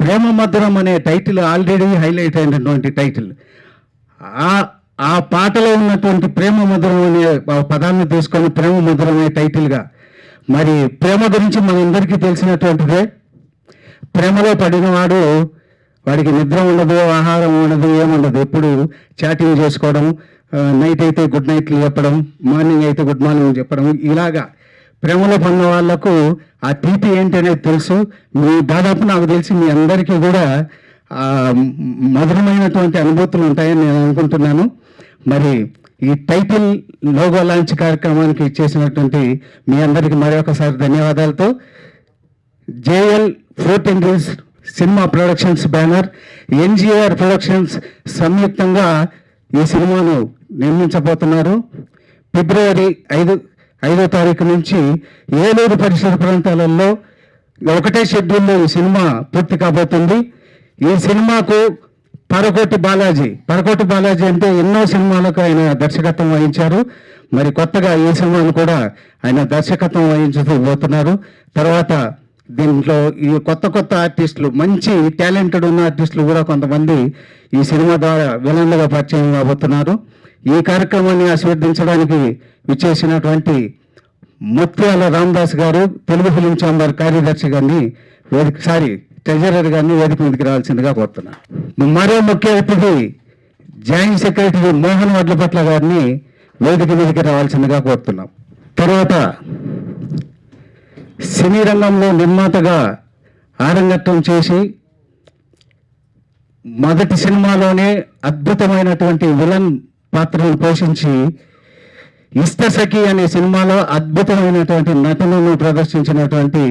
ప్రేమ మధురం అనే title already highlight అయినటువంటి టైటిల్. ఆ ఆ పాటలో ఉన్నటువంటి ప్రేమ మధురం అనే పదాన్ని తీసుకొని ప్రేమ మధురం అనే టైటిల్గా, మరి ప్రేమ గురించి మనందరికీ తెలిసినటువంటిదే. ప్రేమలో పడినవాడు వాడికి నిద్ర ఉండదు, ఆహారం ఉండదు, ఏముండదు, ఎప్పుడు చాటింగ్ చేసుకోవడం, నైట్ అయితే గుడ్ నైట్లు చెప్పడం, మార్నింగ్ అయితే గుడ్ మార్నింగ్ చెప్పడం, ఇలాగా ప్రేమలో పడిన వాళ్లకు ఆ తీపి ఏంటి అనేది తెలుసు. మీ దాదాపు నాకు తెలిసి మీ అందరికీ కూడా మధురమైనటువంటి అనుభూతులు ఉంటాయని నేను అనుకుంటున్నాను. మరి ఈ టైటిల్ లోగో లాంచ్ కార్యక్రమానికి ఇచ్చేసినటువంటి మీ అందరికీ మరొకసారి ధన్యవాదాలతో, JL fourth English cinema productions banner, NGR productions సంయుక్తంగా ఈ సినిమాను నిర్మించబోతున్నారు. ఫిబ్రవరి 5వ తారీఖు నుంచి ఏలూరు పరిసర ప్రాంతాలలో ఒకటే షెడ్యూల్లో ఈ సినిమా పూర్తి కాబోతుంది. ఈ సినిమాకు పరకోటి బాలాజీ అంటే ఎన్నో సినిమాలకు ఆయన దర్శకత్వం వహించారు. మరి కొత్తగా ఈ సినిమాను కూడా ఆయన దర్శకత్వం వహించబోతున్నారు. తర్వాత దీంట్లో ఈ కొత్త ఆర్టిస్టులు, మంచి టాలెంటెడ్ ఉన్న ఆర్టిస్టులు కూడా కొంతమంది ఈ సినిమా ద్వారా విలన్లుగా పరిచయం కాబోతున్నారు. ఈ కార్యక్రమాన్ని ఆశీర్వదించడానికి విచ్చేసినటువంటి ముత్యాల రామదాస్ గారు, తెలుగు ఫిలిం ఛాంబర్ కార్యదర్శి గారిని ట్రెజరర్ గారిని వేదిక మీదకి రావాల్సిందిగా కోరుతున్నాను. మరో ముఖ్య అతిథి జాయింట్ సెక్రటరీ మోహన్ వడ్లపట్ల గారిని వేదిక మీదకి రావాల్సిందిగా కోరుతున్నాం. తర్వాత సినీ రంగంలో నిర్మాతగా ఆరంగత్వం చేసి మొదటి సినిమాలోనే అద్భుతమైనటువంటి విలన్ పాత్రను పోషించి ఇష్టసఖి అనే సినిమాలో అద్భుతమైనటువంటి నటనను ప్రదర్శించినటువంటి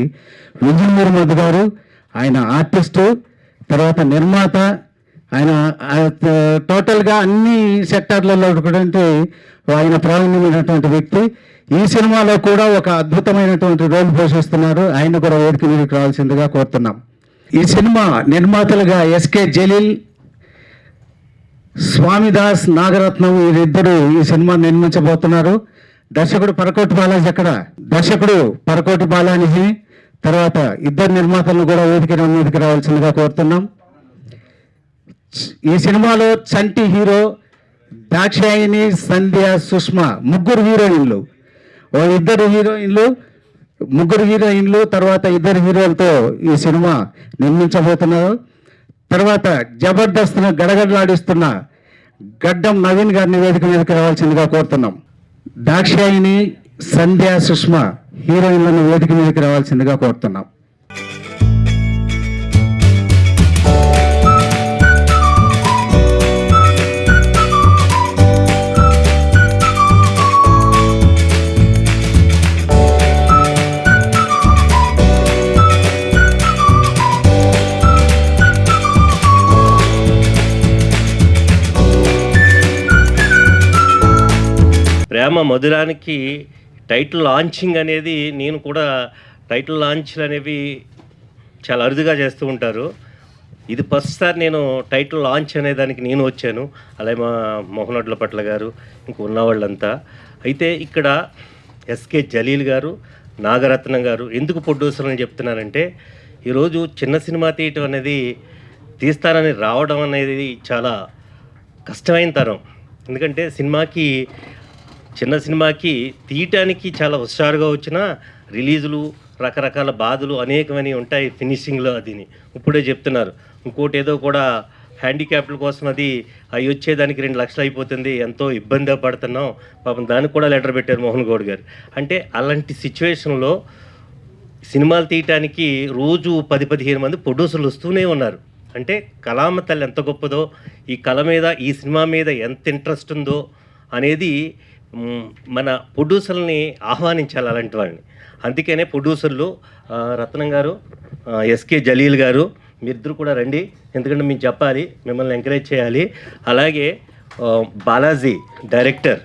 విజయమూరి మధు గారు, ఆయన ఆర్టిస్టు, తర్వాత నిర్మాత, ఆయన టోటల్గా అన్ని సెక్టార్లలో కూడా ఆయన ప్రావీణ్యమైనటువంటి వ్యక్తి. ఈ సినిమాలో కూడా ఒక అద్భుతమైనటువంటి రోల్ పోషిస్తున్నారు. ఆయన కూడా వేదిక మీదకి రావాల్సిందిగా కోరుతున్నాం. ఈ సినిమా నిర్మాతలుగా ఎస్కే జలీల్, స్వామిదాస్, నాగరత్నం వీరిద్దరూ ఈ సినిమా నిర్మించబోతున్నారు. దర్శకుడు పరకోటి బాలాజీ. తర్వాత ఇద్దరు నిర్మాతలను కూడా వేదిక మీదకి రావాల్సిందిగా కోరుతున్నాం. ఈ సినిమాలో చంటి హీరో, దాక్షాయిని, సంధ్య, సుష్మా ముగ్గురు హీరోయిన్లు, తర్వాత ఇద్దరు హీరోలతో ఈ సినిమా నిర్మించబోతున్నారు. తర్వాత జబర్దస్త్ను గడగడలాడిస్తున్న గడ్డం నవీన్ గారిని వేదిక మీదకి రావాల్సిందిగా కోరుతున్నాం. దాక్షాయిని, సంధ్య, సుష్మా హీరోయిన్లను వేదిక మీదకి రావాల్సిందిగా కోరుతున్నాం. ప్రేమ మధురానికి టైటిల్ లాంచింగ్ అనేది, నేను కూడా టైటిల్ లాంచ్లు అనేవి చాలా అరుదుగా చేస్తూ ఉంటారు. ఇది ఫస్ట్ సారి నేను టైటిల్ లాంచ్ అనే దానికి నేను వచ్చాను. అలాగే మా మోహన్ వడ్లపట్ల గారు, ఇంక ఉన్నవాళ్ళంతా. అయితే ఇక్కడ ఎస్కే జలీల్ గారు, నాగరత్నం గారు ఎందుకు ప్రొడ్యూసర్ అని చెప్తున్నానంటే, ఈరోజు చిన్న సినిమా తీయటం అనేది, తీస్తానని రావడం అనేది చాలా కష్టమైన తరం. ఎందుకంటే చిన్న సినిమాకి తీయటానికి చాలా హుషారుగా వచ్చిన రిలీజులు, రకరకాల బాధలు అనేకమని ఉంటాయి ఫినిషింగ్లో. అదిని ఇప్పుడే చెప్తున్నారు. ఇంకోటి ఏదో కూడా హ్యాండిక్యాప్ల కోసం అవి వచ్చేదానికి 2 లక్షలు అయిపోతుంది, ఎంతో ఇబ్బంది పడుతున్నాం పాపం, దానికి కూడా లెటర్ పెట్టారు మోహన్ గౌడ్ గారు. అంటే అలాంటి సిచ్యువేషన్లో సినిమాలు తీయటానికి రోజు 10-15 మంది ప్రొడ్యూసర్లు వస్తూనే ఉన్నారు. అంటే కళామ తల్లి ఎంత గొప్పదో, ఈ కళ మీద, ఈ సినిమా మీద ఎంత ఇంట్రెస్ట్ ఉందో అనేది మన ప్రొడ్యూసర్ని ఆహ్వానించాలి, అలాంటి వాళ్ళని. అందుకనే ప్రొడ్యూసర్లు రత్నం గారు, ఎస్కే జలీల్ గారు, మీరిద్దరు కూడా రండి. ఎందుకంటే మేము చెప్పాలి, మిమ్మల్ని ఎంకరేజ్ చేయాలి. అలాగే బాలాజీ డైరెక్టర్,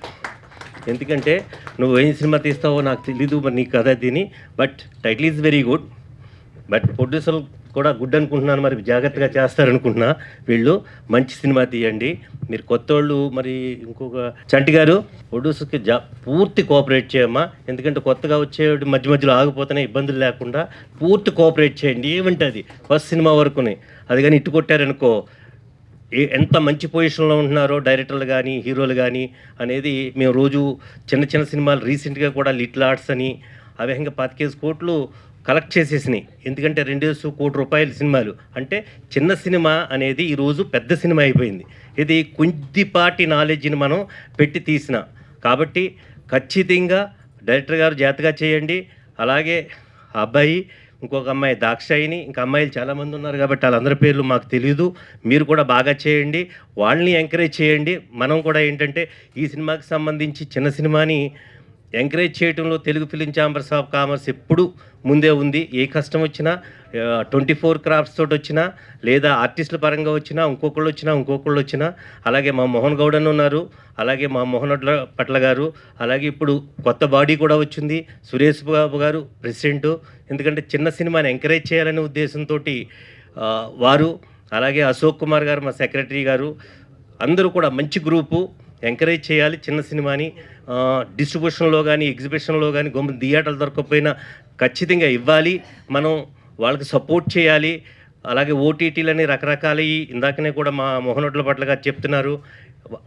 ఎందుకంటే నువ్వు ఏం సినిమా తీస్తావో నాకు తెలీదు, మరి నీ కథ దీని, but title is very good. But producer కూడా గుడ్ అనుకుంటున్నాను. మరి జాగ్రత్తగా చేస్తారనుకుంటున్నా. వీళ్ళు మంచి సినిమా తీయండి. మీరు కొత్తోళ్ళు మరి ఇంకొక చంటి గారు ప్రొడ్యూసర్కి పూర్తి కోఆపరేట్ చేయమ్మా. ఎందుకంటే కొత్తగా వచ్చేవాడు మధ్య మధ్యలో ఆగిపోతేనే ఇబ్బందులు లేకుండా పూర్తి కోఆపరేట్ చేయండి. ఏముంటుంది ఫస్ట్ సినిమా వరకుని, అది కానీ ఇట్టు కొట్టారనుకో ఎంత మంచి పొజిషన్లో ఉంటున్నారో డైరెక్టర్లు కానీ హీరోలు కానీ అనేది మేము రోజు చిన్న చిన్న సినిమాలు రీసెంట్గా కూడా లిటిల్ ఆర్ట్స్ అని అవి ఇంకా 25 కోట్లు కలెక్ట్ చేసేసినాయి. ఎందుకంటే 2 కోటి రూపాయల సినిమాలు అంటే చిన్న సినిమా అనేది ఈరోజు పెద్ద సినిమా అయిపోయింది. ఇది కొద్దిపాటి నాలెడ్జ్ని మనం పెట్టి తీసిన కాబట్టి ఖచ్చితంగా డైరెక్టర్ గారు జాగ్రత్తగా చేయండి. అలాగే ఆ అబ్బాయి ఇంకొక అమ్మాయి దాక్షాయిని, ఇంకా అమ్మాయిలు చాలామంది ఉన్నారు కాబట్టి వాళ్ళందరి పేర్లు మాకు తెలియదు. మీరు కూడా బాగా చేయండి, వాళ్ళని ఎంకరేజ్ చేయండి. మనం కూడా ఏంటంటే ఈ సినిమాకి సంబంధించి చిన్న సినిమాని ఎంకరేజ్ చేయడంలో Telugu film chambers of commerce ఎప్పుడు ముందే ఉంది. ఏ కష్టం వచ్చినా 24 క్రాఫ్ట్స్ తోటి వచ్చినా లేదా ఆర్టిస్టుల పరంగా వచ్చినా ఇంకొకళ్ళు వచ్చినా అలాగే మా మోహన్ గౌడ్ అని ఉన్నారు, అలాగే మా మోహన్ పట్ల గారు, అలాగే ఇప్పుడు కొత్త బాడీ కూడా వచ్చింది సురేష్ బాబు గారు ప్రెసిడెంటు. ఎందుకంటే చిన్న సినిమాని ఎంకరేజ్ చేయాలనే ఉద్దేశంతో వారు, అలాగే అశోక్ కుమార్ గారు మా సెక్రటరీ గారు, అందరూ కూడా మంచి గ్రూపు. ఎంకరేజ్ చేయాలి చిన్న సినిమాని. డిస్ట్రిబ్యూషన్లో కానీ ఎగ్జిబిషన్లో కానీ థియేటర్లు దొరకకపోయినా ఖచ్చితంగా ఇవ్వాలి. మనం వాళ్ళకి సపోర్ట్ చేయాలి. అలాగే ఓటీటీలని రకరకాల ఇందాకనే కూడా మా మోహనొడ్ల పట్ల గారు చెప్తున్నారు,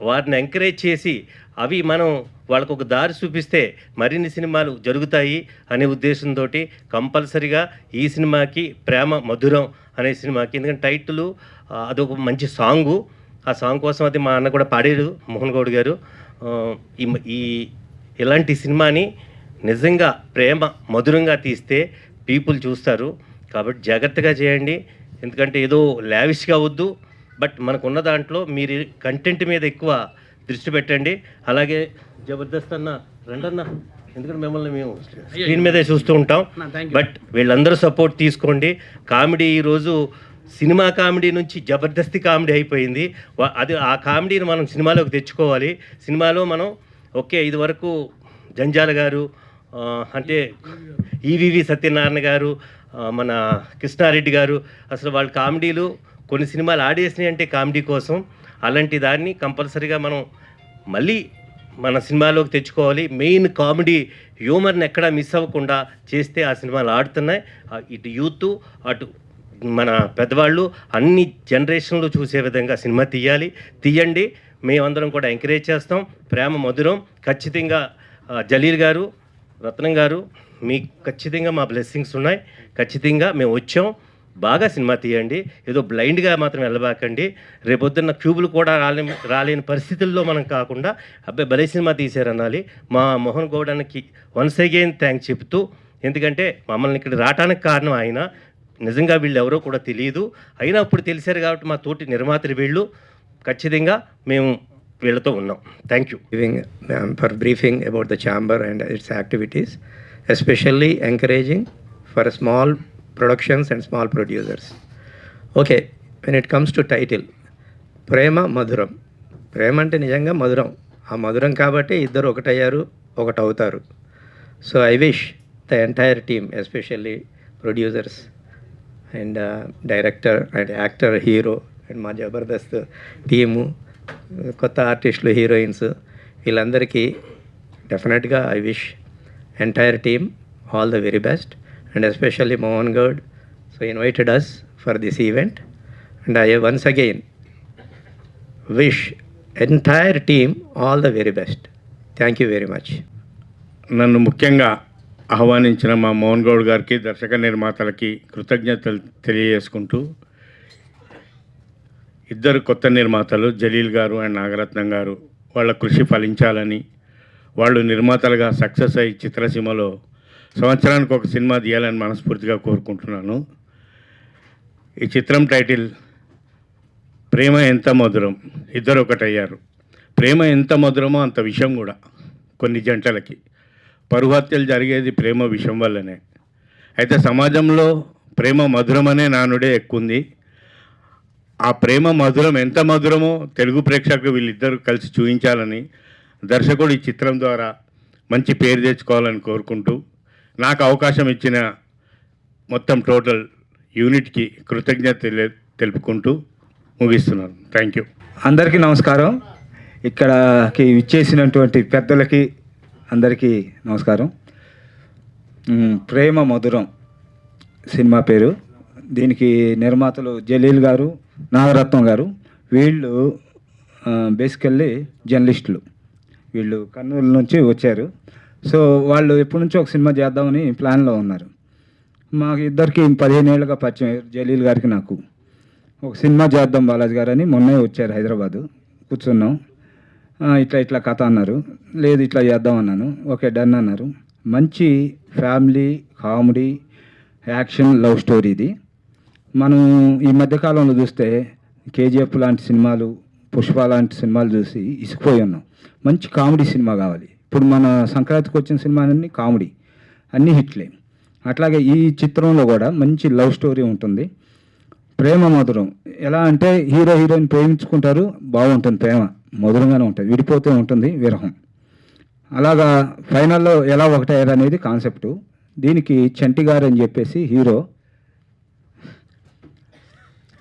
వారిని ఎంకరేజ్ చేసి అవి మనం వాళ్ళకు ఒక దారి చూపిస్తే మరిన్ని సినిమాలు జరుగుతాయి అనే ఉద్దేశంతో కంపల్సరిగా ఈ సినిమాకి ప్రేమ మధురం అనే సినిమాకి, ఎందుకంటే టైటిల్ అదొక మంచి సాంగు. ఆ సాంగ్ కోసం అది మా అన్న కూడా పాడాడు మోహన్ గౌడ్ గారు. ఈ ఇలాంటి సినిమాని నిజంగా ప్రేమ మధురంగా తీస్తే పీపుల్ చూస్తారు. కాబట్టి జాగ్రత్తగా చేయండి. ఎందుకంటే ఏదో లావిష్గా వద్దు, బట్ మనకున్న దాంట్లో మీరు కంటెంట్ మీద ఎక్కువ దృష్టి పెట్టండి. అలాగే జబర్దస్త్ అన్న రండన్న, ఎందుకంటే మిమ్మల్ని మేము స్క్రీన్ మీదే చూస్తూ ఉంటాం, బట్ వీళ్ళందరూ సపోర్ట్ తీసుకోండి. కామెడీ ఈరోజు సినిమా కామెడీ నుంచి జబర్దస్తి కామెడీ అయిపోయింది. అది ఆ కామెడీని మనం సినిమాలోకి తెచ్చుకోవాలి. సినిమాలో మనం ఓకే ఇదివరకు జంజాల గారు అంటే ఈవివి సత్యనారాయణ గారు, మన కృష్ణారెడ్డి గారు, అసలు వాళ్ళ కామెడీలు కొన్ని సినిమాలు ఆడేసినాయి అంటే కామెడీ కోసం. అలాంటి దాన్ని కంపల్సరీగా మనం మళ్ళీ మన సినిమాలోకి తెచ్చుకోవాలి. మెయిన్ కామెడీ హ్యూమర్ని ఎక్కడా మిస్ అవ్వకుండా చేస్తే ఆ సినిమాలు ఆడుతున్నాయి. ఇటు యూత్ అటు మన పెద్దవాళ్ళు అన్ని జనరేషన్లు చూసే విధంగా సినిమా తీయండి. మేమందరం కూడా ఎంకరేజ్ చేస్తాం. ప్రేమ మధురం. ఖచ్చితంగా జలీల్ గారు, రత్నం గారు, మీకు ఖచ్చితంగా మా బ్లెస్సింగ్స్ ఉన్నాయి. ఖచ్చితంగా మేము వచ్చాం. బాగా సినిమా తీయండి. ఏదో బ్లైండ్గా మాత్రం వెళ్ళబాకండి. రేపొద్దున్న క్యూబులు కూడా రాలేని పరిస్థితుల్లో మనం కాకుండా అబ్బాయి భలే సినిమా తీశారనాలి. మా మోహన్ గౌడానికి వన్స్ అగైన్ థ్యాంక్స్ చెప్తూ, ఎందుకంటే మమ్మల్ని ఇక్కడ రావడానికి కారణం ఆయన. నిజంగా వీళ్ళు ఎవరో కూడా తెలియదు, అయినా ఇప్పుడు తెలిసారు కాబట్టి మా తోటి నిర్మాతలు వీళ్ళు. ఖచ్చితంగా మేము వీళ్ళతో ఉన్నాం. Thank you. For briefing about the chamber and its activities, especially encouraging for small productions and small producers. Okay, when it comes to title, Prema Madhuram. ప్రేమ అంటే నిజంగా మధురం. ఆ మధురం కాబట్టి ఇద్దరు ఒకటయ్యారు, ఒకటవుతారు. So I wish the entire team, especially producers and director and actor, hero and మా జబర్దస్త్ టీము, కొత్త ఆర్టిస్టులు, హీరోయిన్స్, వీళ్ళందరికీ definitely I wish entire team all the very best. And especially Mohan Gaud, so invited us for this event, and I once again wish entire team all the very best. Thank you very much. నన్ను ముఖ్యంగా ఆహ్వానించిన మా మోహన్ గౌడ్ గారికి, దర్శక నిర్మాతలకి కృతజ్ఞతలు తెలియజేసుకుంటూ, ఇద్దరు కొత్త నిర్మాతలు జలీల్ గారు అండ్ నాగరత్నం గారు, వాళ్ళ కృషి ఫలించాలని, వాళ్ళు నిర్మాతలుగా సక్సెస్ అయ్యి చిత్రసీమలో సంవత్సరానికి ఒక సినిమా తీయాలని మనస్ఫూర్తిగా కోరుకుంటున్నాను. ఈ చిత్రం టైటిల్ ప్రేమ ఎంత మధురం. ఇద్దరు ఒకటయ్యారు. ప్రేమ ఎంత మధురమో అంత విషం కూడా కొన్ని జంటలకి. పరువు హత్యలు జరిగేది ప్రేమ విషం వల్లనే. అయితే సమాజంలో ప్రేమ మధురం అనే నానుడే ఎక్కువ. ఆ ప్రేమ మధురం ఎంత మధురమో తెలుగు ప్రేక్షకులు వీళ్ళిద్దరూ కలిసి చూపించాలని దర్శకుడు ఈ చిత్రం ద్వారా మంచి పేరు తెచ్చుకోవాలని కోరుకుంటూ, నాకు అవకాశం ఇచ్చిన మొత్తం టోటల్ యూనిట్కి కృతజ్ఞత తెలుపుకుంటూ ముగిస్తున్నాను. Thank you. అందరికీ నమస్కారం. ఇక్కడకి విచ్చేసినటువంటి పెద్దలకి అందరికీ నమస్కారం. ప్రేమ మధురం సినిమా పేరు. దీనికి నిర్మాతలు జలీల్ గారు, నాగరత్నం గారు. వీళ్ళు బేసికల్లీ జర్నలిస్టులు. వీళ్ళు కర్నూలు నుంచి వచ్చారు. సో వాళ్ళు ఎప్పటి నుంచో ఒక సినిమా చేద్దామని ప్లాన్లో ఉన్నారు. మాకు ఇద్దరికి 15 ఏళ్ళుగా పరిచయం. జలీల్ గారికి నాకు ఒక సినిమా చేద్దాం బాలాజీ గారు అని మొన్నే వచ్చారు హైదరాబాదు. కూర్చున్నాం. ఇట్లా కథ అన్నారు. లేదు ఇట్లా చేద్దాం అన్నాను. ఓకే డన్ అన్నారు. మంచి family comedy action love story ఇది. మనం ఈ మధ్యకాలంలో చూస్తే కేజీఎఫ్ లాంటి సినిమాలు, పుష్ప లాంటి సినిమాలు చూసి ఇసుకుపోయి ఉన్నాం. మంచి కామెడీ సినిమా కావాలి. ఇప్పుడు మన సంక్రాంతికి వచ్చిన సినిమాలన్నీ కామెడీ, అన్నీ హిట్లే. అట్లాగే ఈ చిత్రంలో కూడా మంచి లవ్ స్టోరీ ఉంటుంది. ప్రేమ మధురం. ఎలా అంటే హీరో హీరోయిన్ ప్రేమించుకుంటారు, బాగుంటుంది, ప్రేమ మధురంగానే ఉంటుంది, విడిపోతూ ఉంటుంది విరహం. అలాగా ఫైనల్లో ఎలా ఒకటయ్యారు అనేది కాన్సెప్టు. దీనికి చంటి గారు అని చెప్పేసి హీరో.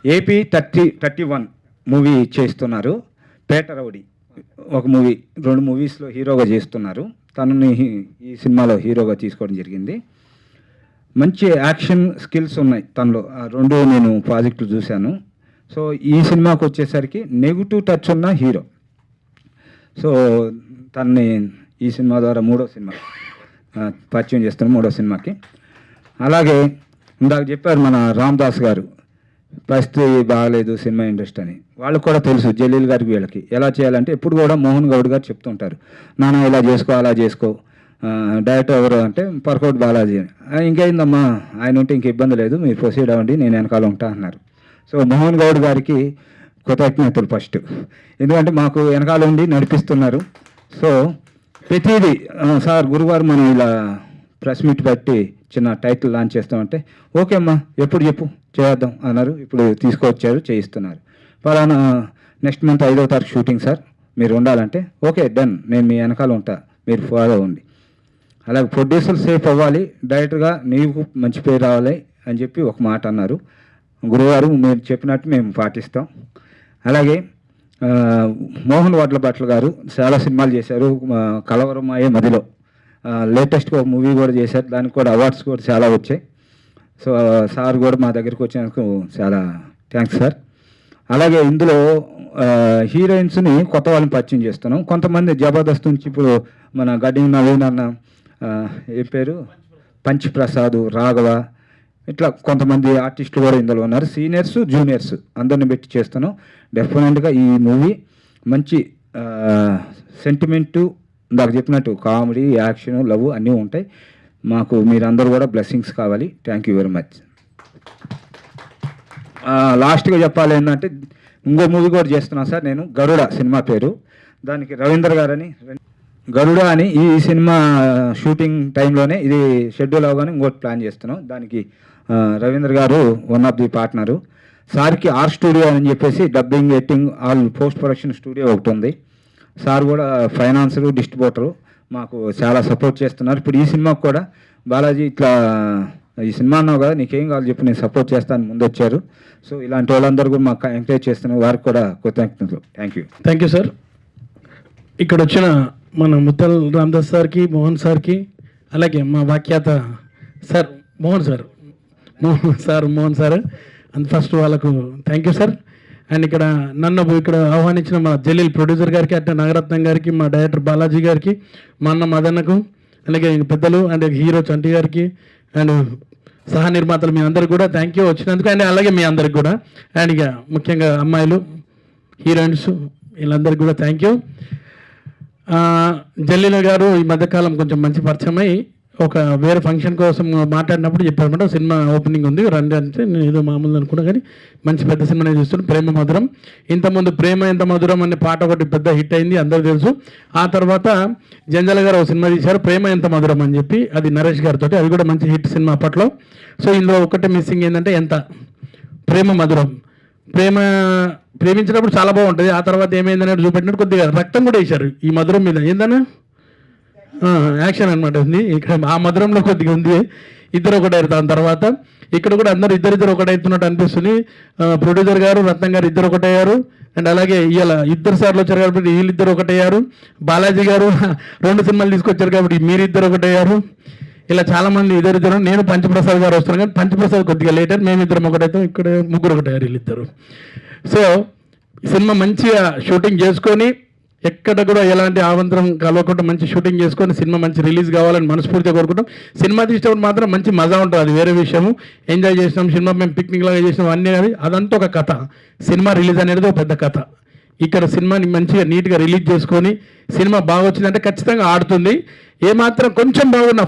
ఏపీ 31 మూవీ చేస్తున్నారు. పేట రౌడీ ఒక మూవీ, 2 మూవీస్లో హీరోగా చేస్తున్నారు. తనని ఈ సినిమాలో హీరోగా తీసుకోవడం జరిగింది. మంచి యాక్షన్ స్కిల్స్ ఉన్నాయి తనలో. ఆ 2 నేను ప్రాజెక్టులు చూశాను. సో ఈ సినిమాకి వచ్చేసరికి నెగిటివ్ టచ్ ఉన్న హీరో. సో తనని ఈ సినిమా ద్వారా 3వ సినిమా పరిచయం చేస్తున్నాం, 3వ సినిమాకి. అలాగే ఇందాక చెప్పారు మన రామ్ దాస్ గారు, పరిస్థితి బాగాలేదు సినిమా ఇండస్ట్రీ అని. వాళ్ళకు కూడా తెలుసు జలీల్ గారికి వీళ్ళకి ఎలా చేయాలంటే ఎప్పుడు కూడా మోహన్ గౌడ్ గారు చెప్తుంటారు, నాన్న ఇలా చేసుకో అలా చేసుకో. డైరెక్టర్ ఎవరు అంటే పర్కౌట్ బాలాజీ. ఇంకేందమ్మా ఆయన ఉంటే ఇంక ఇబ్బంది లేదు, మీరు ప్రొసీడ్ అవ్వండి, నేను వెనకాల ఉంటా అన్నారు. సో మోహన్ గౌడ్ గారికి కృతజ్ఞతలు ఫస్ట్, ఎందుకంటే మాకు వెనకాల ఉండి నడిపిస్తున్నారు. సో ప్రతిదీ సార్ గురువారం మనం ఇలా ప్రెస్ మీట్ బట్టి చిన్న టైటిల్ లాంచ్ చేస్తామంటే ఓకే అమ్మా ఎప్పుడు చెప్పు చేద్దాం అన్నారు. ఇప్పుడు తీసుకొచ్చారు, చేయిస్తున్నారు. ఫలానా నెక్స్ట్ మంత్ 5వ తారీఖు షూటింగ్ సార్, మీరు ఉండాలంటే ఓకే డన్, నేను మీ వెనకాల ఉంటా, మీరు ఫాలో అవ్వండి. అలాగే ప్రొడ్యూసర్ సేఫ్ అవ్వాలి, డైరెక్టర్గా నీకు మంచి పేరు రావాలి అని చెప్పి ఒక మాట అన్నారు. గురువారు మీరు చెప్పినట్టు మేము పాటిస్తాం. అలాగే మోహన్ వడ్లభట్ల గారు చాలా సినిమాలు చేశారు. కలవరమాయే మదిలో లేటెస్ట్గా ఒక మూవీ కూడా చేశారు. దానికి కూడా అవార్డ్స్ కూడా చాలా వచ్చాయి. సో సార్ కూడా మా దగ్గరికి వచ్చినందుకు చాలా థ్యాంక్స్ సార్. అలాగే ఇందులో హీరోయిన్స్ని కొత్త వాళ్ళని పరిచయం చేస్తున్నాం. కొంతమంది జబర్దస్త్ నుంచి ఇప్పుడు మన గడ్డి నవీన్ అన్న, ఏ పేరు, పంచ్ ప్రసాద్, రాఘవ, ఇట్లా కొంతమంది ఆర్టిస్టులు కూడా ఇందులో ఉన్నారు. సీనియర్స్ జూనియర్స్ అందరిని పెట్టి చేస్తున్నాం. డెఫినెట్గా ఈ మూవీ మంచి సెంటిమెంటు, ఇందాక చెప్పినట్టు కామెడీ యాక్షన్ లవ్ అన్నీ ఉంటాయి. మాకు మీరందరూ కూడా బ్లెస్సింగ్స్ కావాలి. Thank you very much. లాస్ట్గా చెప్పాలి ఏంటంటే ఇంకో మూవీ కూడా చేస్తున్నాను సార్ నేను, గరుడ సినిమా పేరు. దానికి రవీంద్ర గారని, గరుడ అని ఈ సినిమా షూటింగ్ టైంలోనే ఇది షెడ్యూల్ అవగానే ఇంకోటి ప్లాన్ చేస్తున్నాం. దానికి రవీంద్ర గారు వన్ ఆఫ్ ది పార్ట్నరు. సార్కి ఆర్ స్టూడియో అని చెప్పేసి dubbing editing all post production studio ఒకటి ఉంది. సార్ కూడా ఫైనాన్సరు డిస్ట్రిబ్యూటరు మాకు చాలా సపోర్ట్ చేస్తున్నారు. ఇప్పుడు ఈ సినిమాకు కూడా బాలాజీ ఇట్లా ఈ సినిమా అన్నావు కదా నీకేం కావాలి చెప్పి నేను సపోర్ట్ చేస్తాను ముందు వచ్చారు. సో ఇలాంటి వాళ్ళందరూ కూడా మాకు ఎంకరేజ్ చేస్తున్నారు. వారికి కూడా కృతజ్ఞతలు. Thank you sir. ఇక్కడ వచ్చిన మన ముత్తల్ రామదాస్ సార్కి, మోహన్ సార్కి, అలాగే మా వాఖ్యాత sir Mohan sir and first వాళ్ళకు థ్యాంక్ యూ సార్. అండ్ ఇక్కడ నన్ను ఇక్కడ ఆహ్వానించిన మా జలీల్ ప్రొడ్యూసర్ గారికి, అట్లా నాగరత్నం గారికి, మా డైరెక్టర్ బాలాజీ గారికి, మా అన్న మదన్నకు, అలాగే పెద్దలు అండ్ హీరో చంటి గారికి అండ్ సహ నిర్మాతలు మీ అందరికి కూడా థ్యాంక్ యూ వచ్చినందుకు. అండ్ అలాగే మీ అందరికి కూడా, అండ్ ఇక ముఖ్యంగా అమ్మాయిలు హీరోయిన్స్ వీళ్ళందరికీ కూడా థ్యాంక్ యూ. జలీల గారు ఈ మధ్యకాలం కొంచెం మంచి పరిచయమై ఒక వేరే ఫంక్షన్ కోసం మాట్లాడినప్పుడు చెప్పారన్నమాట, సినిమా ఓపెనింగ్ ఉంది రండి అంటే నేను ఏదో మామూలు అనుకున్నా, కానీ మంచి పెద్ద సినిమానే చూస్తున్నాను, ప్రేమ మధురం. ఇంతకుముందు ప్రేమ ఎంత మధురం అనే పాట ఒకటి పెద్ద హిట్ అయింది, అందరూ తెలుసు. ఆ తర్వాత జంజాల గారు ఒక సినిమా తీశారు ప్రేమ ఎంత మధురం అని చెప్పి, అది నరేష్ గారితో, అది కూడా మంచి హిట్ సినిమా అప్పట్లో. సో ఇందులో ఒకటే మిస్సింగ్ ఏంటంటే ఎంత ప్రేమ మధురం. ప్రేమించినప్పుడు చాలా బాగుంటుంది, ఆ తర్వాత ఏమైందనేది చూపెట్టినట్టు కొద్దిగా రక్తం కూడా వేశారు ఈ మధురం మీద. ఏందన్నా యాక్షన్ అనమాట ఉంది ఇక్కడ, ఆ మధురంలో కొద్దిగా ఉంది. ఇద్దరు ఒకటే దాని తర్వాత ఇక్కడ కూడా అందరూ ఇద్దరిద్దరు ఒకటైతున్నట్టు అనిపిస్తుంది. ప్రొడ్యూసర్ గారు, రత్నం గారు ఇద్దరు ఒకటయ్యారు. అండ్ అలాగే ఇవాళ ఇద్దరు సార్లు వచ్చారు కాబట్టి వీళ్ళిద్దరు ఒకటయ్యారు. బాలాజీ గారు 2 సినిమాలు తీసుకొచ్చారు కాబట్టి మీరిద్దరు ఒకటయ్యారు. ఇలా చాలామంది ఇద్దరిద్దరు. నేను పంచప్రసాద్ గారు వస్తున్నాను కానీ పంచప్రసాద్ కొద్దిగా లేటర్, మేమిద్దరం ఒకటైతే ఇక్కడ ముగ్గురు ఒకటయ్యారు వీళ్ళిద్దరు. సో సినిమా మంచిగా షూటింగ్ చేసుకొని ఎక్కడ కూడా ఎలాంటి ఆవంతరం కలవకుండా మంచి షూటింగ్ చేసుకొని సినిమా మంచి రిలీజ్ కావాలని మనస్ఫూర్తిగా కోరుకుంటాం. సినిమా తీసేటప్పుడు మాత్రం మంచి మజా ఉంటుంది, అది వేరే విషయము. ఎంజాయ్ చేసినాం, సినిమా మేము పిక్నిక్ లాగా చేసినాం అన్నీ, అది అదంతా ఒక కథ. సినిమా రిలీజ్ అనేది ఒక పెద్ద కథ. ఇక్కడ సినిమాని మంచిగా నీట్గా రిలీజ్ చేసుకొని సినిమా బాగా వచ్చిందంటే ఖచ్చితంగా ఆడుతుంది. ఏమాత్రం కొంచెం బాగున్నా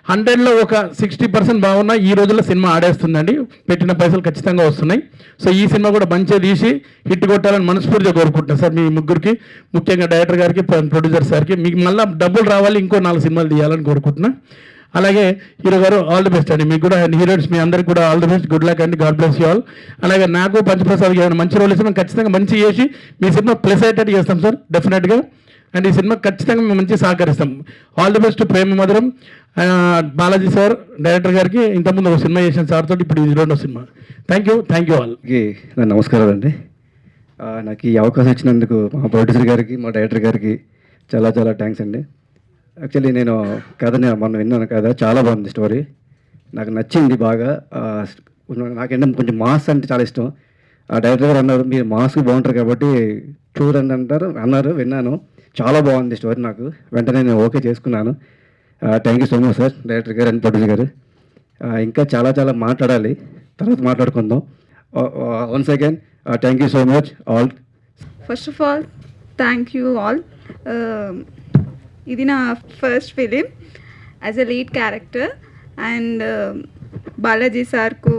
100లో ఒక 60% బాగున్నా ఈ రోజుల్లో సినిమా ఆడేస్తుందండి. పెట్టిన పైసలు ఖచ్చితంగా వస్తున్నాయి. సో ఈ సినిమా కూడా మంచిగా తీసి హిట్ కొట్టాలని మనస్ఫూర్తిగా కోరుకుంటున్నాను సార్. మీ ముగ్గురికి, ముఖ్యంగా డైరెక్టర్ గారికి, ప్రొడ్యూసర్ సార్కి, మీకు మళ్ళీ డబ్బులు రావాలి, ఇంకో 4 సినిమాలు తీయాలని కోరుకుంటున్నా. అలాగే హీరో గారు ఆల్ ది బెస్ట్ అండి. మీకు కూడా హీరోయిన్స్ మీ అందరికి కూడా all the best, good luck అండి, గాడ్ బ్లెస్ యూ ఆల్. అలాగే నాకు పంచప్రసాద్కి ఏమైనా మంచి రోల్ ఇస్తే ఖచ్చితంగా మంచి చేసి మీ సినిమా ప్లస్ అయ్యేటట్టు చేస్తాం సార్, డెఫినెట్గా. అండ్ ఈ సినిమా ఖచ్చితంగా మేము మంచి సహకరిస్తాం. ఆల్ ది బెస్ట్ ప్రేమ మధురం. బాలాజీ సార్ డైరెక్టర్ గారికి ఇంతకుముందు ఒక సినిమా చేసిన సార్ తోటి ఇప్పుడు ఇది 2వ సినిమా. Thank you all. నా నమస్కారాలు అండి. నాకు ఈ అవకాశం ఇచ్చినందుకు మా ప్రొడ్యూసర్ గారికి, మా డైరెక్టర్ గారికి చాలా చాలా థ్యాంక్స్ అండి. యాక్చువల్లీ నేను మొన్న విన్నాను కదా, చాలా బాగుంది స్టోరీ, నాకు నచ్చింది బాగా. నాకేంటే కొంచెం మాస్ అంటే చాలా ఇష్టం. ఆ డైరెక్టర్ గారు అన్నారు మీరు మాస్కి బాగుంటారు కాబట్టి చూడండి అన్నారు, విన్నాను. చాలా బాగుంది స్టోరీ, నాకు వెంటనే నేను ఓకే చేసుకున్నాను. Thank you so much sir, director గారు అండ్ ప్రొడ్యూసర్ గారు. ఇంకా చాలా చాలా మాట్లాడాలి, తర్వాత మాట్లాడుకుందాం. Once again thank you so much all. First of all thank you all. ఇది నా first film as a lead character. And Balaji సార్కు,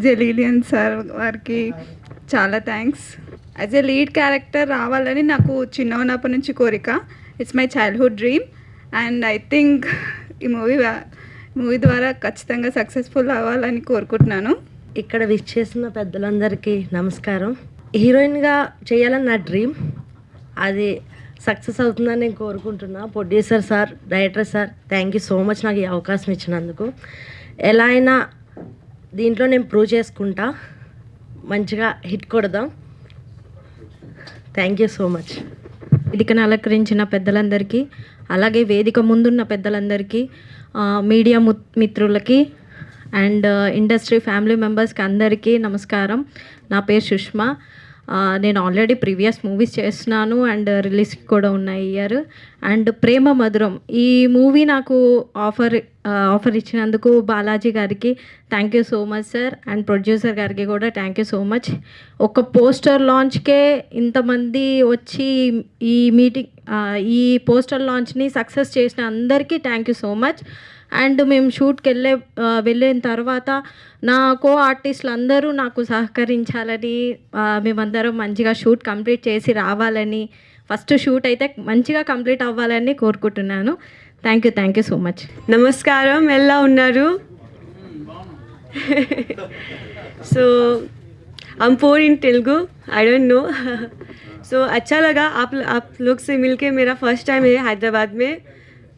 జలీలియన్ సార్ వారికి చాలా thanks. As a lead character రావాలని నాకు చిన్న ఉన్నప్పటి నుంచి కోరిక. It's my childhood dream. And I think ఈ మూవీ ద్వారా ఖచ్చితంగా సక్సెస్ఫుల్ అవ్వాలని కోరుకుంటున్నాను. ఇక్కడ విష్ చేసిన పెద్దలందరికీ నమస్కారం. హీరోయిన్గా చేయాలని నా డ్రీమ్, అది సక్సెస్ అవుతుందని నేను కోరుకుంటున్నా. Producer sir, director sir, thank you so much నాకు ఈ అవకాశం ఇచ్చినందుకు. ఎలా అయినా దీంట్లో నేను ప్రూవ్ చేసుకుంటా, మంచిగా హిట్ కొడదాం. Thank you so much. వేదికను అలంకరించిన పెద్దలందరికీ, అలాగే వేదిక ముందున్న పెద్దలందరికీ, మీడియా మిత్రులకి అండ్ ఇండస్ట్రీ ఫ్యామిలీ మెంబర్స్కి అందరికీ నమస్కారం. నా పేరు సుష్మా. నేను ఆల్రెడీ ప్రీవియస్ మూవీస్ చేస్తున్నాను అండ్ రిలీజ్ కూడా ఉన్నాయి ఇయర్. అండ్ ప్రేమ మధురం ఈ మూవీ నాకు ఆఫర్ ఇచ్చినందుకు బాలాజీ గారికి thank you so much sir. And producer గారికి కూడా థ్యాంక్ యూ సో మచ్. ఒక పోస్టర్ లాంచ్కే ఇంతమంది వచ్చి ఈ పోస్టర్ లాంచ్ని సక్సెస్ చేసిన అందరికీ thank you so much. And మేము షూట్కి వెళ్ళిన తర్వాత నా కో ఆర్టిస్టులు అందరూ నాకు సహకరించాలని, మేమందరం మంచిగా షూట్ కంప్లీట్ చేసి రావాలని, ఫస్ట్ షూట్ అయితే మంచిగా కంప్లీట్ అవ్వాలని కోరుకుంటున్నాను. Thank you so much. నమస్కారం, ఎలా ఉన్నారు? సో हम पोर इन तेलुगु, आई डोंट नो. सो अच्छा लगा आप लोग से मिलके. मेरा फर्स्ट टाइम है हैदराबाद में,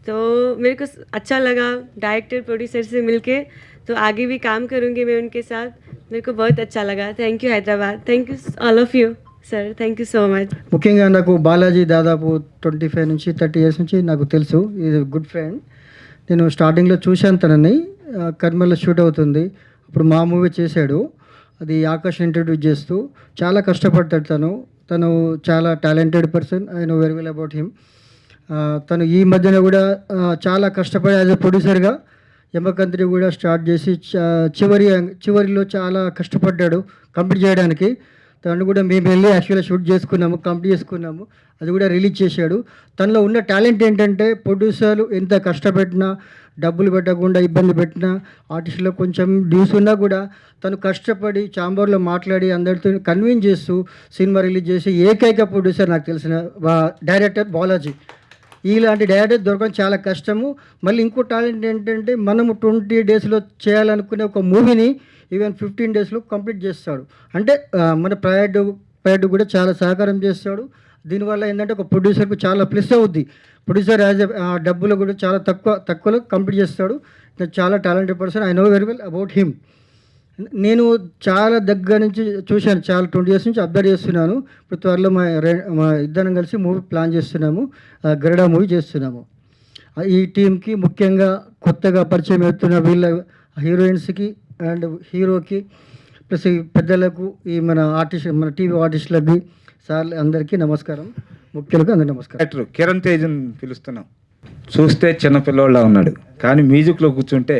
तो मेरे को अच्छा लगा डायरेक्टर प्रोड्यूसर से मिलके. तो आगे भी काम करूँगी मैं उनके साथ. मेरे को बहुत अच्छा लगा. Thank you Hyderabad. Thank you all of you sir. Thank you so much. ముఖ్యంగా నాకు బాలాజీ దాదాపు 25 నుంచి 30 ఇయర్స్ నుంచి నాకు తెలుసు. Is good friend. నేను స్టార్టింగ్లో చూశాను తనని, కర్మల్లో షూట్ అవుతుంది అప్పుడు మా మూవీ చేశాడు. అది ఆకాష్ ఇంట్రడ్యూస్ చేస్తూ చాలా కష్టపడతాడు తను చాలా talented person. I know very well about him. తను ఈ మధ్యన కూడా చాలా కష్టపడి యాజ్ ఎ ప్రొడ్యూసర్గా యమకంత్రి కూడా స్టార్ట్ చేసి చివరిలో చాలా కష్టపడ్డాడు కంప్లీట్ చేయడానికి. తను కూడా మేము వెళ్ళి యాక్చువల్గా షూట్ చేసుకున్నాము, కంప్లీట్ చేసుకున్నాము, అది కూడా రిలీజ్ చేశాడు. తనలో ఉన్న టాలెంట్ ఏంటంటే ప్రొడ్యూసర్లు ఎంత కష్టపెట్టినా, డబ్బులు పెట్టకుండా ఇబ్బంది పెట్టినా, ఆర్టిస్టులో కొంచెం డ్యూస్ ఉన్నా కూడా తను కష్టపడి ఛాంబర్లో మాట్లాడి అందరితో కన్విన్స్ చేస్తూ సినిమా రిలీజ్ చేసి ఏకైక ప్రొడ్యూసర్ నాకు తెలిసిన డైరెక్టర్ బాలాజీ. ఇలాంటి డైరెక్టర్ దొరకడం చాలా కష్టము. మళ్ళీ ఇంకో టాలెంట్ ఏంటంటే మనము 20 డేస్లో చేయాలనుకునే ఒక మూవీని ఈవెన్ 15 డేస్లో కంప్లీట్ చేస్తాడు. అంటే మన ప్రయాడ్ కూడా చాలా సహకారం చేస్తాడు. దీనివల్ల ఏంటంటే ఒక ప్రొడ్యూసర్కు చాలా ప్లస్ అవుద్ది. ప్రొడ్యూసర్ యాజ్ డబ్బులు కూడా చాలా తక్కువలో కంప్లీట్ చేస్తాడు. చాలా talented person. I know very well about him. నేను చాలా దగ్గర నుంచి చూశాను, చాలా 20 years నుంచి అబ్జర్వ్ చేస్తున్నాను. ఇప్పుడు త్వరలో మా ఇద్దరం కలిసి మూవీ ప్లాన్ చేస్తున్నాము, గరుడ మూవీ చేస్తున్నాము. ఈ టీంకి ముఖ్యంగా కొత్తగా పరిచయం అవుతున్న వీళ్ళ హీరోయిన్స్కి అండ్ హీరోకి ప్లస్ ఈ పెద్దలకు, ఈ మన టీవీ ఆర్టిస్టులకి, సార్ అందరికీ నమస్కారం. ముఖ్యులకు అందరికీ నమస్కారం. డైరెక్టర్ కిరణ్ తేజ్ని పిలుస్తున్నాం. చూస్తే చిన్నపిల్లోళ్ళ ఉన్నాడు, కానీ మ్యూజిక్లో కూర్చుంటే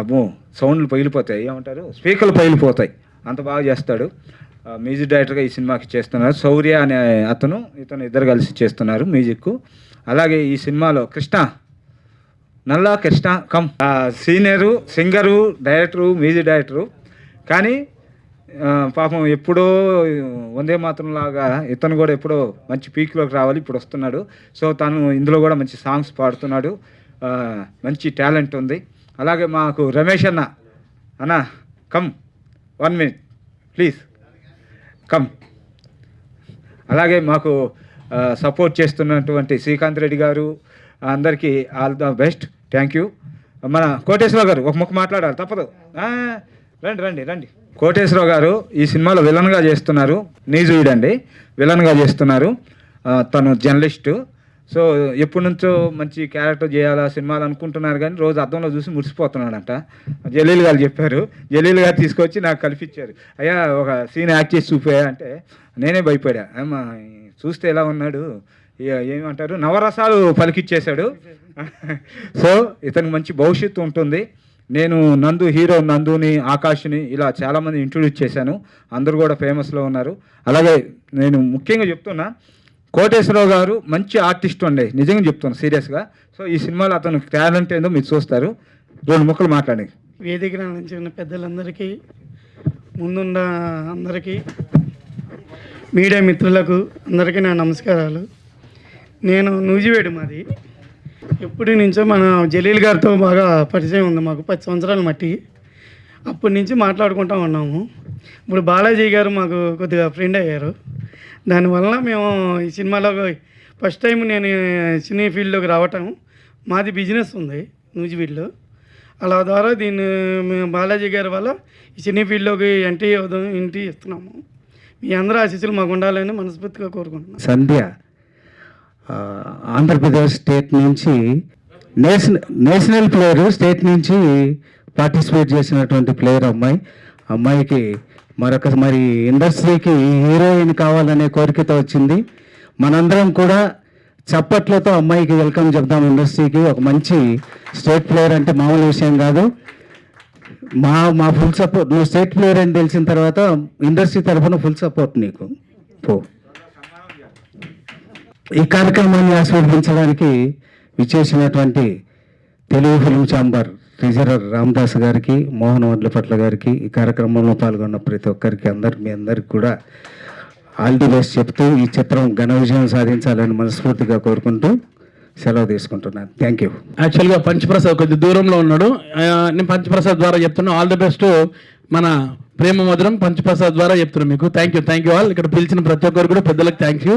అమ్మో సౌండ్లు పగిలిపోతాయి, ఏమంటారు స్పీకర్లు పగిలిపోతాయి, అంత బాగా చేస్తాడు. మ్యూజిక్ డైరెక్టర్గా ఈ సినిమాకి చేస్తున్నారు. శౌర్య అనే ఇతను ఇద్దరు కలిసి చేస్తున్నారు మ్యూజిక్. అలాగే ఈ సినిమాలో నల్లా Krishna come senior, singer, director, music director. కానీ పాపం ఎప్పుడో వందే మాత్రం లాగా ఇతను కూడా ఎప్పుడో మంచి పీక్లోకి రావాలి, ఇప్పుడు వస్తున్నాడు. సో తను ఇందులో కూడా మంచి సాంగ్స్ పాడుతున్నాడు, మంచి టాలెంట్ ఉంది. అలాగే మాకు రమేష్ అన్న కమ్ 1 minute ప్లీజ్ కమ్. అలాగే మాకు సపోర్ట్ చేస్తున్నటువంటి శ్రీకాంత్ రెడ్డి గారు, అందరికీ all the best, thank you. మన కోటేశ్వరరావు గారు ఒక ముక్క మాట్లాడాలి, తప్పదు, రండి. కోటేశ్వరరావు గారు ఈ సినిమాలో విలన్గా చేస్తున్నారు, నీజుయుడండి విలన్గా చేస్తున్నారు. తను జర్నలిస్టు. సో ఎప్పటి నుంచో మంచి క్యారెక్టర్ చేయాలా సినిమాలు అనుకుంటున్నారు, కానీ రోజు అద్దంలో చూసి మురిసిపోతున్నాడంట. జలీల్ గారు చెప్పారు, జలీల్ గారు తీసుకొచ్చి నాకు కల్పించారు. అయ్యా ఒక సీన్ యాక్ట్ చేసి చూపాయా అంటే నేనే భయపడా. అమ్మా చూస్తే ఎలా ఉన్నాడు, ఏమంటారు నవరసాలు పలికిచ్చేశాడు. సో ఇతనికి మంచి భవిష్యత్తు ఉంటుంది. నేను హీరో నందుని, ఆకాష్ని ఇలా చాలామంది ఇంట్రొడ్యూస్ చేశాను, అందరూ కూడా ఫేమస్లో ఉన్నారు. అలాగే నేను ముఖ్యంగా చెప్తున్నా, కోటేశ్వరరావు గారు మంచి ఆర్టిస్ట్ అండి, నిజంగా చెప్తున్నాను సీరియస్గా. సో ఈ సినిమాలో అతను టాలెంట్ ఏందో మీరు చూస్తారు. 2 ముక్కలు మాట్లాడి. వేదిక నుంచి ఉన్న పెద్దలందరికీ, ముందున్న అందరికీ, మీడియా మిత్రులకు అందరికీ నా నమస్కారాలు. నేను నూజివేడు, మాది ఎప్పటి నుంచో మన జలీల్ గారితో బాగా పరిచయం ఉంది మాకు, 10 సంవత్సరాల మట్టి. అప్పటి నుంచి మాట్లాడుకుంటూ ఉన్నాము. ఇప్పుడు బాలాజీ గారు మాకు కొద్దిగా ఫ్రెండ్ అయ్యారు. దానివల్ల మేము ఈ సినిమాలో ఫస్ట్ టైం నేను సినీ ఫీల్డ్లోకి రావటం. మాది బిజినెస్ ఉంది నూజివీడులో, అలా ద్వారా దీన్ని మేము బాలాజీ గారి వల్ల ఈ సినీ ఫీల్డ్లోకి ఎంట్రీ ఇస్తున్నాము. మీ అందరూ ఆశీస్సులు మాకు ఉండాలని మనస్ఫూర్తిగా కోరుకుంటున్నాను. సంధ్య ఆంధ్రప్రదేశ్ స్టేట్ నుంచి నేషనల్ ప్లేయర్, స్టేట్ నుంచి పార్టిసిపేట్ చేసినటువంటి ప్లేయర్ అమ్మాయికి మరి ఇండస్ట్రీకి హీరోయిన్ కావాలనే కోరికతో వచ్చింది. మనందరం కూడా చప్పట్లతో అమ్మాయికి వెల్కమ్ చెప్దాం ఇండస్ట్రీకి. ఒక మంచి స్టేట్ ప్లేయర్ అంటే మామూలు విషయం కాదు. మా ఫుల్ సపోర్ట్. నువ్వు స్టేట్ ప్లేయర్ అని తెలిసిన తర్వాత ఇండస్ట్రీ తరఫున ఫుల్ సపోర్ట్ నీకు. ఈ కార్యక్రమాన్ని ఆస్వాదించడానికి విచ్చేసినటువంటి Telugu film chamber treasurer Ramadas గారికి, మోహన్ వడ్లపట్ల గారికి, ఈ కార్యక్రమంలో పాల్గొన్న ప్రతి ఒక్కరికి మీ అందరికి కూడా ఆల్ ది బెస్ట్ చెప్తూ ఈ చిత్రం ఘన విజయం సాధించాలని మనస్ఫూర్తిగా కోరుకుంటూ సెలవు తీసుకుంటున్నాను. Thank you. యాక్చువల్గా పంచప్రసాద్ కొద్ది దూరంలో ఉన్నాడు, నేను పంచప్రసాద్ ద్వారా చెప్తున్నాను. All the best. మన ప్రేమ మధురం పంచప్రసాద్ ద్వారా చెప్తున్నాను మీకు. Thank you all. ఇక్కడ పిలిచిన ప్రతి ఒక్కరు కూడా పెద్దలకు థ్యాంక్ యూ.